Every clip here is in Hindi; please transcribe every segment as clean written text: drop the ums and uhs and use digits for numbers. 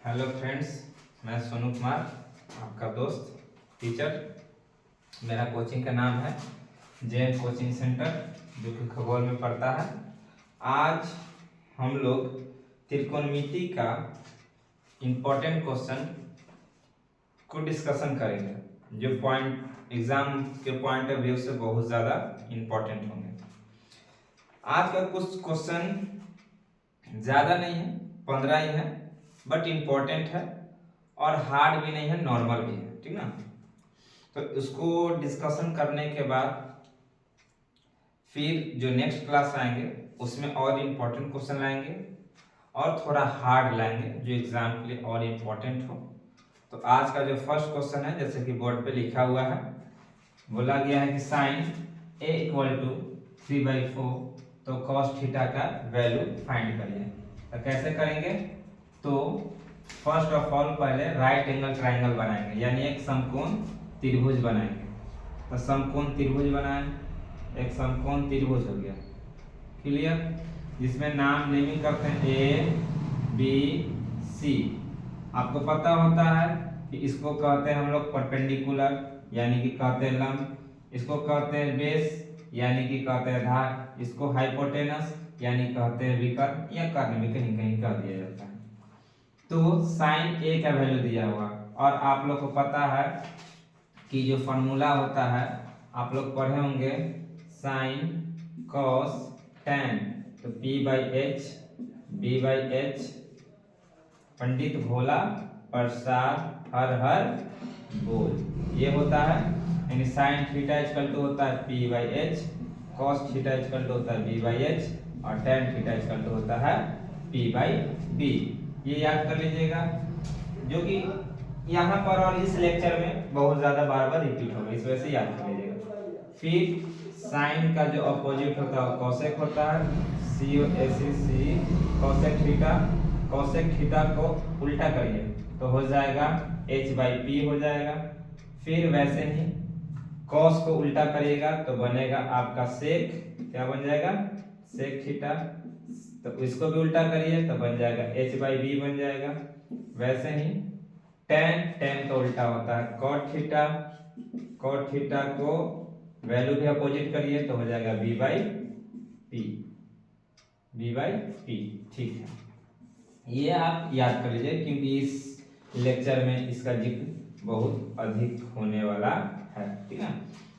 हेलो फ्रेंड्स, मैं सोनू कुमार, आपका दोस्त टीचर। मेरा कोचिंग का नाम है जैन कोचिंग सेंटर, जो कि खगोल में पड़ता है। आज हम लोग त्रिकोणमिति का इम्पोर्टेंट क्वेश्चन को डिस्कशन करेंगे, जो पॉइंट एग्जाम के पॉइंट ऑफ व्यू से बहुत ज़्यादा इम्पोर्टेंट होंगे। आज का कुछ क्वेश्चन ज़्यादा नहीं है, 15 ही है, बट इम्पोर्टेंट है और हार्ड भी नहीं है, नॉर्मल भी है, ठीक ना। तो इसको डिस्कशन करने के बाद फिर जो नेक्स्ट क्लास आएंगे उसमें और इम्पोर्टेंट क्वेश्चन लाएंगे और थोड़ा हार्ड लाएंगे, जो एग्जाम के लिए और इम्पोर्टेंट हो। तो आज का जो फर्स्ट क्वेश्चन है, जैसे कि बोर्ड पे लिखा हुआ है, बोला गया है कि साइन a = 3/4, तो cos थीटा का वैल्यू फाइंड करिए। तो कैसे करेंगे? तो फर्स्ट ऑफ ऑल पहले राइट एंगल ट्रायंगल बनाएंगे, यानी एक समकोण त्रिभुज बनाएंगे। तो समकोण त्रिभुज बनाएं, एक समकोण त्रिभुज हो गया, क्लियर। जिसमें नाम नेमिंग करते हैं A B C। आपको पता होता है कि इसको कहते हैं हम लोग परपेंडिकुलर, यानी कि कहते हैं लंब। इसको कहते हैं बेस, यानी कि कहते हैं आधार। इसको हाइपोटेनस, यानी कहते हैं विकर्ण, या कर्ण भी कहीं कहीं कह दिया जाता है। तो साइन A का वैल्यू दिया हुआ, और आप लोग को पता है कि जो फॉर्मूला होता है, आप लोग पढ़े होंगे, साइन कॉस tan, तो P/H B/H, पंडित भोला प्रसाद हर हर बोल, ये होता है। यानी साइन थीटा इक्वल टू होता है P/H, cos theta equal to होता है B/H, और tan थीटा इक्वल टू होता है P/B। ये याद कर लीजिएगा, जो कि यहाँ पर और इस लेक्चर में बहुत ज्यादा बार बार रिपीट होगा, इस वजह से याद कर लीजिएगा। फिर साइन का जो अपोजिट होता है कॉसेक होता है, COSEC, cosec theta. Cosec theta को उल्टा करिए तो हो जाएगा H/P हो जाएगा। फिर वैसे ही कॉस को उल्टा करिएगा तो बनेगा आपका सेक, क्या बन जाएगा? Sec theta. तो इसको भी उल्टा करिए तो बन जाएगा H/B बन जाएगा। वैसे ही tan का उल्टा होता है cot थीटा। cot थीटा को वैल्यू भी अपोजिट करिए तो हो जाएगा B/P, B/P, ठीक है। ये आप याद कर लीजिए, क्योंकि इस लेक्चर में इसका जिक्र बहुत अधिक होने वाला है, ठीक है।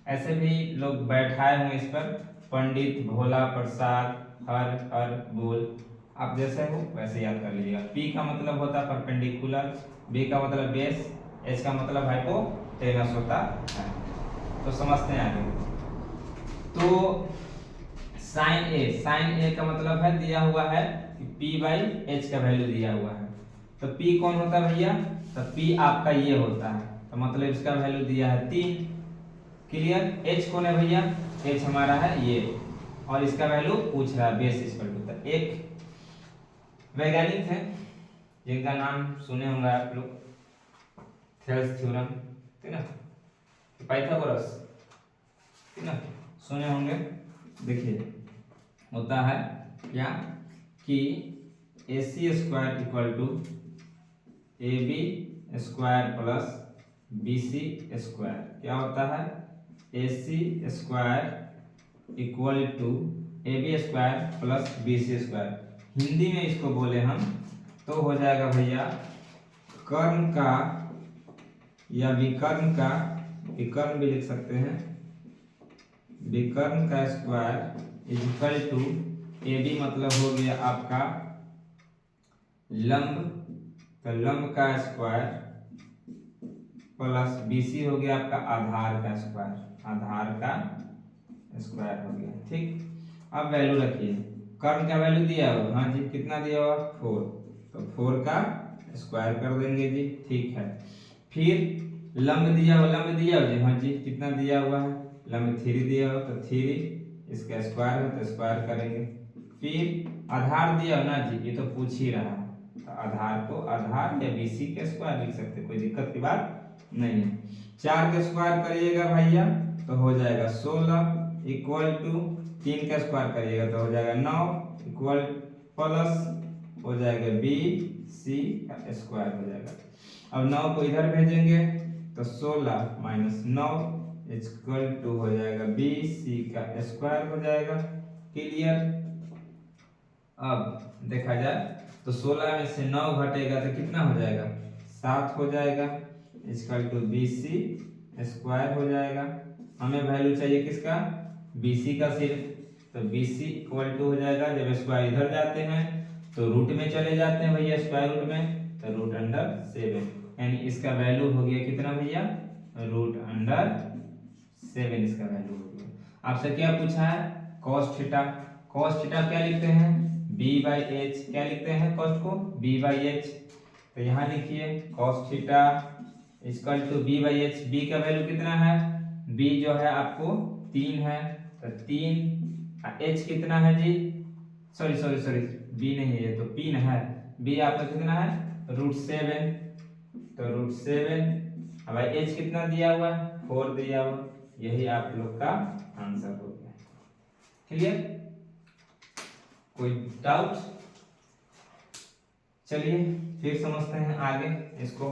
ऐसे भी लोग बैठाए हुए इस पर, पंडित भोला प्रसाद हर हर बोल। आप जैसे हो वैसे याद कर लीजिएगा। P का मतलब होता है परपेंडिकुलर, B का मतलब बेस, H का मतलब हाइपोटेनस होता है। तो समझते हैं आगे। तो साइन A का मतलब है, दिया हुआ है कि P/H का वैल्यू दिया हुआ है। तो P कौन होता है भैया? तो P आपका ये होता है, तो मतलब इसका वैल्यू दिया है 3, क्लियर। H कौन है भैया? H हमारा है ये, और इसका वैल्यू पूछ रहा है बेस इक्वल टू। एक वैज्ञानिक थे जिनका नाम सुने होंगे आप लोग, थेल्स थ्योरम, ठीक ना, पाइथागोरस, ठीक ना, सुने होंगे। देखिए होता है क्या कि AC² = AB² + BC²। क्या होता है? AC² = AB² + BC²। हिंदी में इसको बोले हम तो हो जाएगा भैया कर्ण का या विकर्ण का, विकर्ण भी लिख सकते हैं, विकर्ण का स्क्वायर इक्वल टू AB मतलब हो गया आपका लंब, तो लंब का स्क्वायर प्लस BC हो गया आपका आधार का स्क्वायर, आधार का स्क्वायर हो गया, ठीक। अब वैल्यू रखिए, कर्ण का वैल्यू दिया हुआ, हाँ जी, कितना दिया हुआ? 4, तो 4 का स्क्वायर कर देंगे जी, ठीक है। फिर लंब दिया हुआ, लंब दिया हुआ जी, हाँ जी, कितना दिया हुआ है? लंब 3 दिया हुआ, तो 3 इसका स्क्वायर है तो स्क्वायर करेंगे। फिर आधार दिया हो ना जी, ये तो पूछ ही रहा है, तो आधार को आधार या BC के स्क्वायर लिख सकते, कोई दिक्कत की बात नहीं है। 4 का स्क्वायर करिएगा भैया तो हो जाएगा 16 इक्वल टू 3 का स्क्वायर करिएगा तो हो जाएगा 9 इक्वल प्लस हो जाएगा बी सी का स्क्वायर हो जाएगा। अब 9 को इधर भेजेंगे तो 16 माइनस 9 इक्वल टू हो जाएगा बी सी का स्क्वायर हो जाएगा। क्लियर। अब देखा जाए तो 16 में से 9 घटेगा तो कितना हो जाएगा 7 हो जाएगा equal to B C square हो जाएगा। हमें वैल्यू चाहिए किसका बी सी का सिर्फ, तो बी सी इक्वल टू हो जाएगा, जब स्क्वायर इधर जाते हैं तो रूट में चले जाते हैं भैया स्क्वायर रूट में, तो रूट अंडर 7 यानी इसका वैल्यू हो गया कितना भैया रूट अंडर 7 इसका वैल्यू हो गया। आपसे क्या पूछा है cos थीटा, cos थीटा क्या लिखते हैं b बाई एच, क्या लिखते हैं cos को b बाई एच, तो यहाँ लिखिए cos theta equal to b by H. b का वैल्यू कितना है b जो है आपको 3 है, तो 3 h कितना है जी, सॉरी b नहीं है तो p है, b आपका कितना है रूट 7, तो रूट 7 अब h कितना दिया हुआ है 4 दिया हुआ, यही आप लोग का आंसर हो गया। क्लियर, कोई डाउट। चलिए फिर समझते हैं आगे इसको,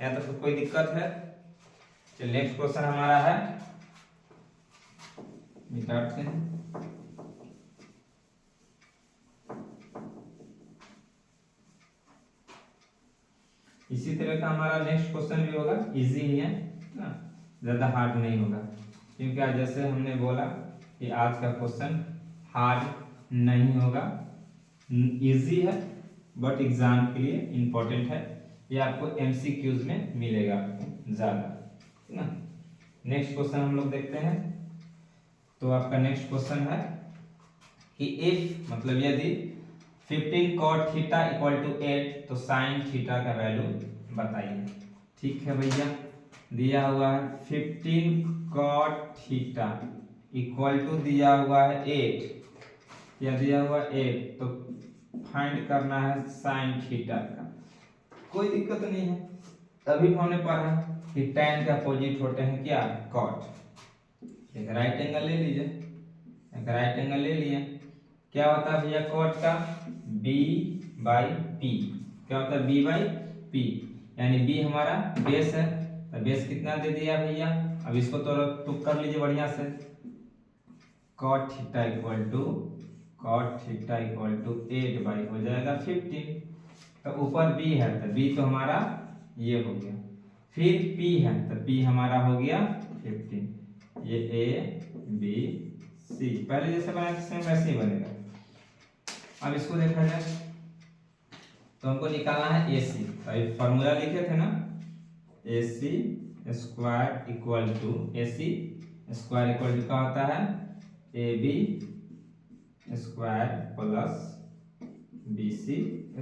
या तो कोई दिक्कत है। चलिए नेक्स्ट क्वेश्चन हमारा है, निकालते हैं। इसी तरह का हमारा नेक्स्ट क्वेश्चन भी होगा, इजी ही है ना, ज्यादा हार्ड नहीं होगा, क्योंकि आज जैसे हमने बोला कि आज का क्वेश्चन हार्ड नहीं होगा, इजी है बट एग्जाम के लिए इंपॉर्टेंट है, ये आपको एमसीक्यूज में मिलेगा आपको ज्यादा, है ना। नेक्स्ट क्वेश्चन हम लोग देखते हैं। तो आपका नेक्स्ट क्वेश्चन है कि इफ मतलब यदि 15 cot थीटा इक्वल टू 8 तो साइन थीटा का वैल्यू बताइए। ठीक है भैया, दिया हुआ है 15 cot थीटा इक्वल टू दिया हुआ है 8, या दिया हुआ 8, तो फाइंड करना है साइन थीटा का। कोई दिक्कत नहीं है, अभी हमने पढ़ा कि tan के अपोजिट होते हैं क्या cot। एक राइट एंगल ले लीजिए, एक राइट एंगल ले लिए, क्या होता है भैया cot का b बाई पी, क्या होता है b बाई पी, यानी b हमारा बेस है, तो बेस कितना दे दिया भैया, अब इसको तो तुक कर लीजिए बढ़िया से, cot theta equal to 8 by हो जाएगा 15, तो ऊपर b है तो b तो हमारा ये हो गया, फिर p है तो p हमारा हो गया 15, ये a b c पहले जैसे बनाया सेम वैसे ही बनेगा। अब इसको देखा जाए तो हमको निकालना है AC, तो फॉर्मूला लिखे थे ना, AC square equal to AC square equal to क्या होता है AB square plus BC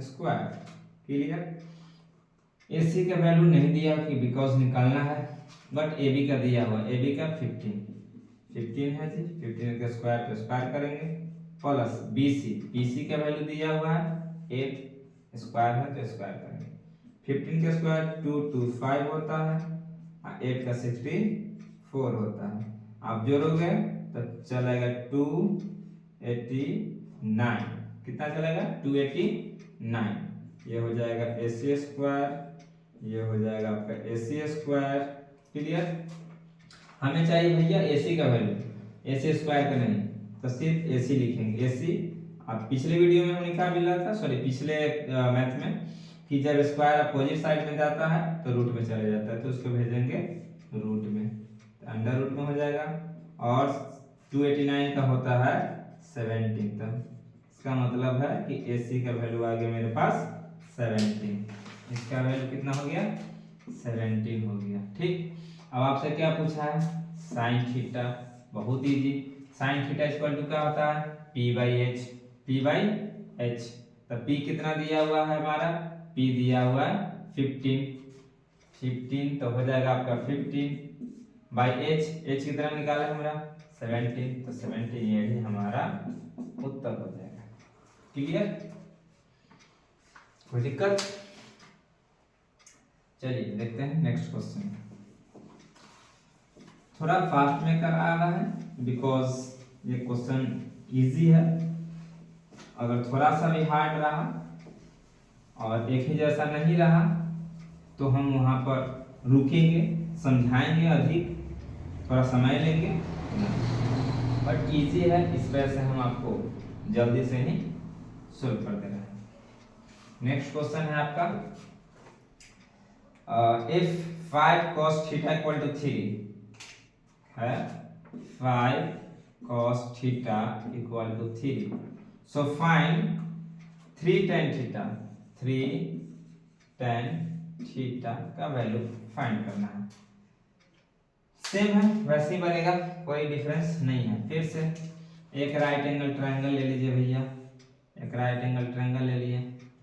square. Clear, AC का वैल्यू नहीं दिया कि बिकॉज निकालना है, बट AB का दिया हुआ, AB का 15 है जी, 15 का स्क्वायर तो स्क्वायर करेंगे, प्लस BC का वैल्यू दिया हुआ है 8, स्क्वायर है तो स्क्वायर करेंगे, 15 का स्क्वायर 225 होता है, 8 का 64 होता है, आप जोड़ोगे तो चलेगा 289, कितना चलेगा 289, ये हो जाएगा AC स्क्वायर, ये हो जाएगा आपका AC स्क्वायर। क्लियर, हमें चाहिए भैया AC का वैल्यू, AC स्क्वायर का नहीं, तो सिर्फ AC लिखेंगे AC। अब पिछले वीडियो में हमने क्या मिला था, सॉरी पिछले मैथ में, कि जब स्क्वायर अपोजिट साइड में जाता है तो रूट में चले जाता है, तो उसको भेजेंगे रूट में, तो अंडर रूट में हो जाएगा, और 289 का होता है 17, तो इसका मतलब है कि AC का वैल्यू आ गया मेरे पास 17, इसका वैल्यू कितना हो गया 17 हो गया। ठीक, अब आपसे क्या पूछा है साइन थीटा, बहुत easy, sine theta equal to क्या होता है p बाई एच, तो p कितना दिया हुआ है हमारा, p दिया हुआ है 15, तो हो जाएगा आपका 15 बाई h कितना निकाला हमारा 17, तो 17 ये हमारा उत्तर हो जाएगा। क्लियर, कोई दिक्कत। चलिए देखते हैं नेक्स्ट क्वेश्चन, थोड़ा फास्ट में कर रहा है बिकॉज ये क्वेश्चन इजी है, अगर थोड़ा सा भी हार्ड रहा और एक ही जैसा नहीं रहा तो हम वहाँ पर रुकेंगे, समझाएंगे, अधिक थोड़ा समय लेंगे, बट इजी है, इस वजह से हम आपको जल्दी से ही सोल्व कर दे रहे हैं। नेक्स्ट क्वेश्चन है आपका if 5 cos theta equal to 3 है, 5 cos theta equal to 3, so find 3 tan theta, 3 tan theta का वैल्यू फाइंड करना है। सेम है, वैसे ही बनेगा, कोई डिफरेंस नहीं है। फिर से एक राइट एंगल ट्रायंगल ले लीजिए भैया, एक राइट एंगल ट्रायंगल ले लिए।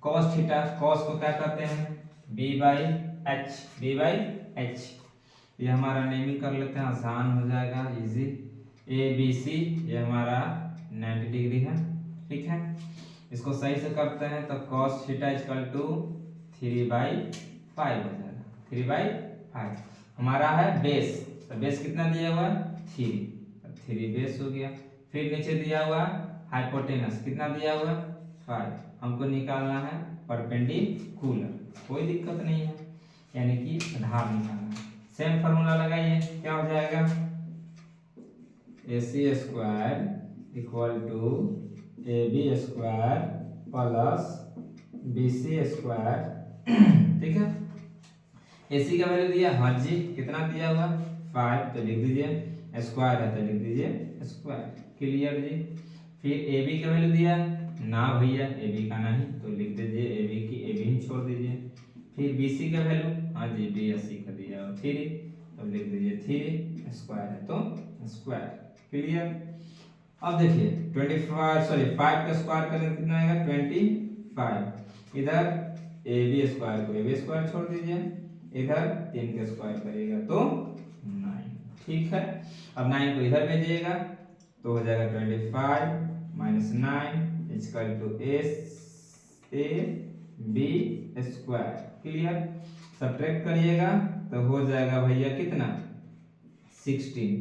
cos थीटा, cos को क्या कहते हैं, b by H, b by H, ये हमारा नेमिंग कर लेते हैं, आसान हो जाएगा, इजी। ए बी सी ये हमारा 90 डिग्री है, ठीक है। इसको सही से करते हैं तो cos थीटा इक्वल टू 3/5 हो जाएगा, 3/5 हमारा है बेस, तो बेस कितना दिया हुआ है 3, 3 बेस हो गया। फिर नीचे दिया हुआ हाइपोटेनस कितना दिया हुआ 5, हमको निकालना है परपेंडिकुलर, कोई दिक्कत नहीं है, यानी कि आधार निकालना है। सेम फार्मूला लगाइए, क्या हो जाएगा, AC square equal to AB square plus BC square, ठीक है। AC का वैल्यू दिया, हाँ जी, कितना दिया हुआ 5, तो लिख दीजिए, स्क्वायर है तो लिख दीजिए स्क्वायर, क्लियर जी। फिर AB का वैल्यू दिया ना भैया, AB का नहीं, तो लिख दीजिए AB की AB ही छोड़ दीजिए। फिर BC का वैल्यू, हाँ जी BC का दिया और 3, तो लिख दीजिए 3, स्क्वायर है तो स्क्वायर, क्लियर। अब देखिए 5 का स्क्वायर करेंगे कितना आएगा 25, इधर AB स्क्वायर को AB स्क्वायर छोड़ दीजिए, इधर 3 का स्क्वायर करिएगा तो 9, ठीक है। अब 9 को इधर भेजिएगा तो हो जाएगा 25 minus 9 equal to AB square, clear. Subtract करिएगा तो हो जाएगा भैया कितना 16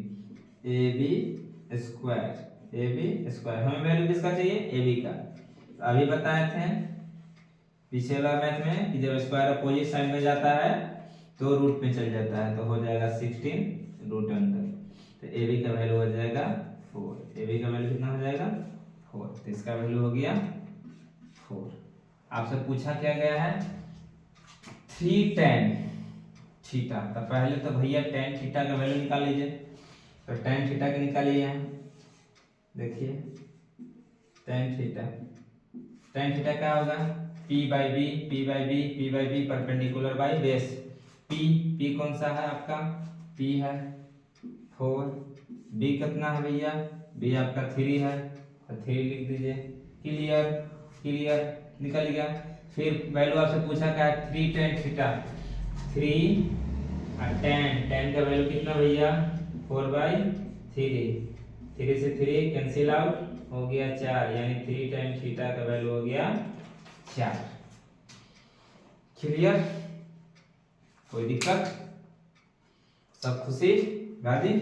AB स्क्वायर, हमें वैल्यू किसका चाहिए AB का, तो अभी बताए थे पिछला मैथ में कि जब स्क्वायर अपोजिट साइड में जाता है तो रूट में चल जाता है, तो हो जाएगा 16 रूट अंदर, तो AB का वैल्यू हो जाएगा 4, AB का वैल्यू कितना हो जाएगा 4, तो इसका वैल्यू हो गया 4। आपसे पूछा क्या गया है 3 tan थीटा, तो पहले तो भैया tan थीटा का वैल्यू निकाल लीजिए, तो tan थीटा के निकालिए यहाँ, देखिए tan थीटा क्या होगा P by B perpendicular by base, P कौन सा है आपका P है 4, B कितना है भैया B आपका 3 है, तो 3 लिख दीजिए, क्लियर निकल गया। फिर वैल्यू आपसे पूछा क्या है 3 tan थीटा, 3 और tan का वैल्यू कितना भैया 4/3, 3 से 3 कैंसिल आउट हो गया 4, यानी 3 tan थीटा का वैल्यू हो गया 4, क्लियर, कोई दिक्कत, सब खुशी राजी।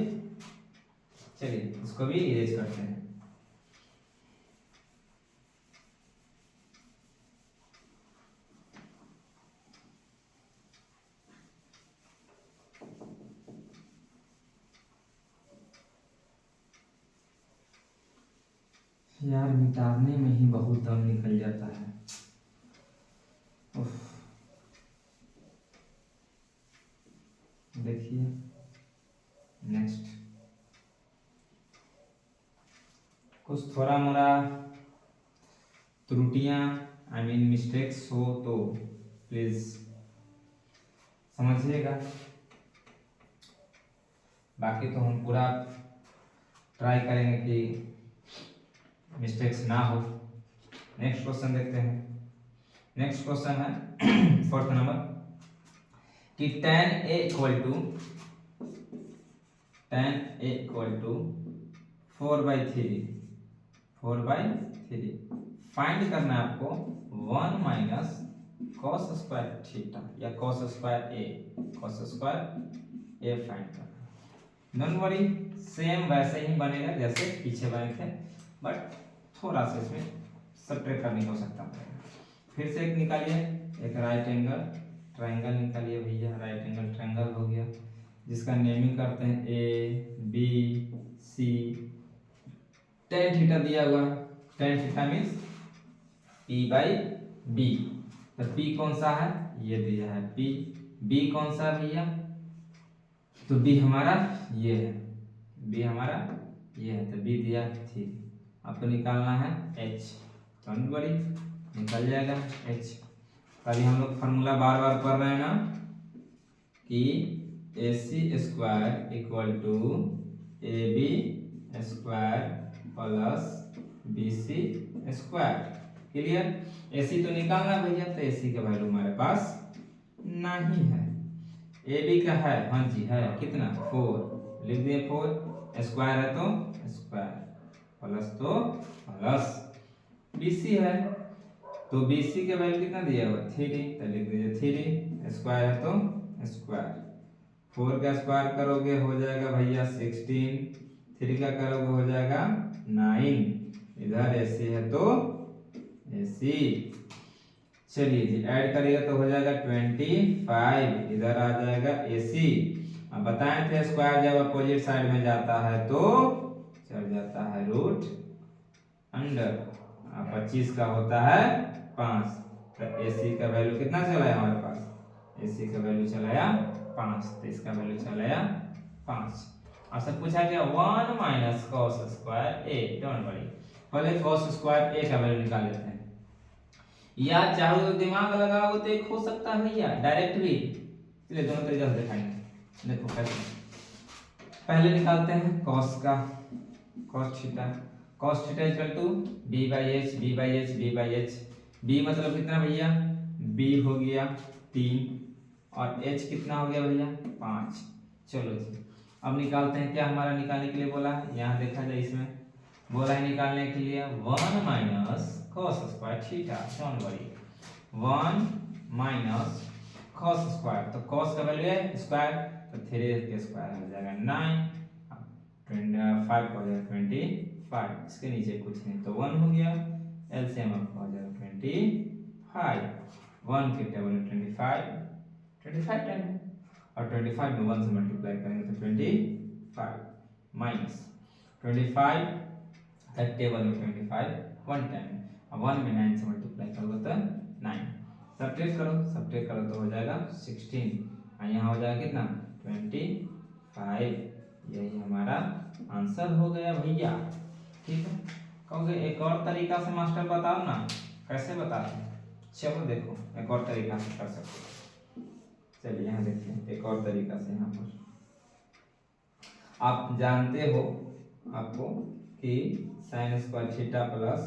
चलिए इसको भी इरेज करते हैं। यार मिटाने में ही बहुत दम निकल जाता है। देखिए नेक्स्ट, कुछ थोड़ा मोड़ा त्रुटियां मिस्टेक्स हो तो प्लीज समझिएगा, बाकी तो हम पूरा ट्राई करेंगे कि मिस्टेक्स ना हो। नेक्स्ट क्वेश्चन देखते हैं। नेक्स्ट क्वेश्चन है 4th नंबर कि tan A equal to 4/3 find करना है आपको 1 माइनस cos स्क्वायर थीटा या cos स्क्वायर A फाइंड करना। डोंट वरी, सेम वैसे ही बनेगा जैसे पीछे बने थे, बट थोड़ा सा इसमें सब्ट्रैक्ट करने की आवश्यकता पड़ेगा। फिर से एक निकालिए, एक राइट एंगल ट्रायंगल निकालिए भैया। राइट एंगल ट्रायंगल हो गया, जिसका नेमिंग करते हैं A B C. Tan theta दिया हुआ है, tan theta means P by B. तो पी कौन सा है, ये दिया है पी। बी कौन सा है भैया, तो बी हमारा ये है, बी हमारा ये है, तो बी दिया 3। आपको निकालना है एच, डोंट वरी निकल जाएगा एच। अभी हम लोग फार्मूला बार बार पढ़ रहे हैं ना कि A C square equal to A B square plus B C square. Clear. A C तो निकालना भैया, तो ए सी का वैल्यू हमारे पास नहीं है। ए बी का है, हाँ जी है, कितना 4 लिख दिए, 4 स्क्वायर है तो स्क्वायर, प्लस तो प्लस। बी सी है तो बी सी का वैल्यू कितना दिया हुआ 3, तो लिख दीजिए 3। स्क्वायर है तो स्क्वायर, 4 का स्क्वायर करोगे हो जाएगा भैया 16, 3 का करोगे हो जाएगा 9। इधर ए सी है तो ए सी, चलिए जी ऐड करिएगा तो हो जाएगा 25, इधर आ जाएगा ए सी। अब बताए थे स्क्वायर जब अपोजिट साइड में जाता है तो चल जाता है रूट अंडर। 25 का होता है 5, तो ए सी का वैल्यू कितना चला है हमारे पास, ए सी का वैल्यू चलाया 5, तो इसका वैल्यू चलाया 5। आपसे पूछा गया 1 minus cos square A, don't worry पहले कॉस स्क्वायर ए का वैल्यू निकाल लेते हैं, या चाहो तो दिमाग लगाओ तो एक हो सकता है भैया डायरेक्ट भी। चलिए दोनों तरीके से दिखाएंगे। देखो पहले निकालते हैं कॉस का, cos theta. Cos theta equal to B by H, B by H, B by H. B मतलब कितना भैया, बी हो गया 3 और एच कितना हो गया भैया 5। चलो जी अब निकालते हैं, क्या हमारा निकालने के लिए बोला है, यहाँ देखा जाए इसमें बोला है निकालने के लिए 1 minus cos square theta, don't worry 1 minus cos square, तो cos का वैल्यू है स्क्वायर, तो 3 के स्क्वायर हो जाएगा 9, 25 हो जाएगा 25, इसके नीचे कुछ नहीं तो 1 हो गया, एलसीएम आपका हो जाएगा 25, 1 के टेबल में 25 टाइम और 25 में 1 से मल्टीप्लाई करेंगे तो 25 माइनस 25 टेबल में 25 1 टाइम, अब 1 में 9 से मल्टीप्लाई करोगे तो 9, सब्ट्रैक्ट करो तो हो जाएगा 16 और यहाँ हो जाएगा कितना 25। यही हमारा आंसर हो गया भैया। ठीक है, कहोगे एक और तरीका से मास्टर बताओ ना, कैसे बताते हैं, चलो देखो एक और तरीका से कर सकते हो। चलिए यहाँ देखते हैं एक और तरीका से। यहाँ पर आप जानते हो आपको कि sine square theta plus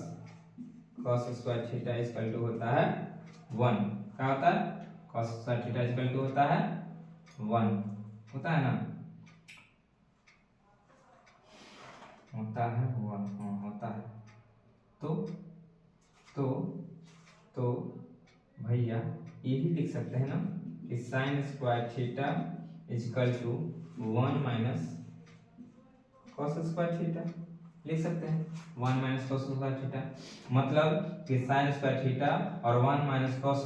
cos square theta equal to होता है 1, क्या होता है cos square theta equal to होता है 1, होता है ना, होता है 1, हाँ होता है। तो भैया ये भी लिख सकते हैं ना कि sine square theta equal to 1 minus cos square theta, लिख सकते हैं 1 माइनस कॉस स्क्वायर थीटा, मतलब कि साइन स्क्वायर थीटा और 1 माइनस कॉस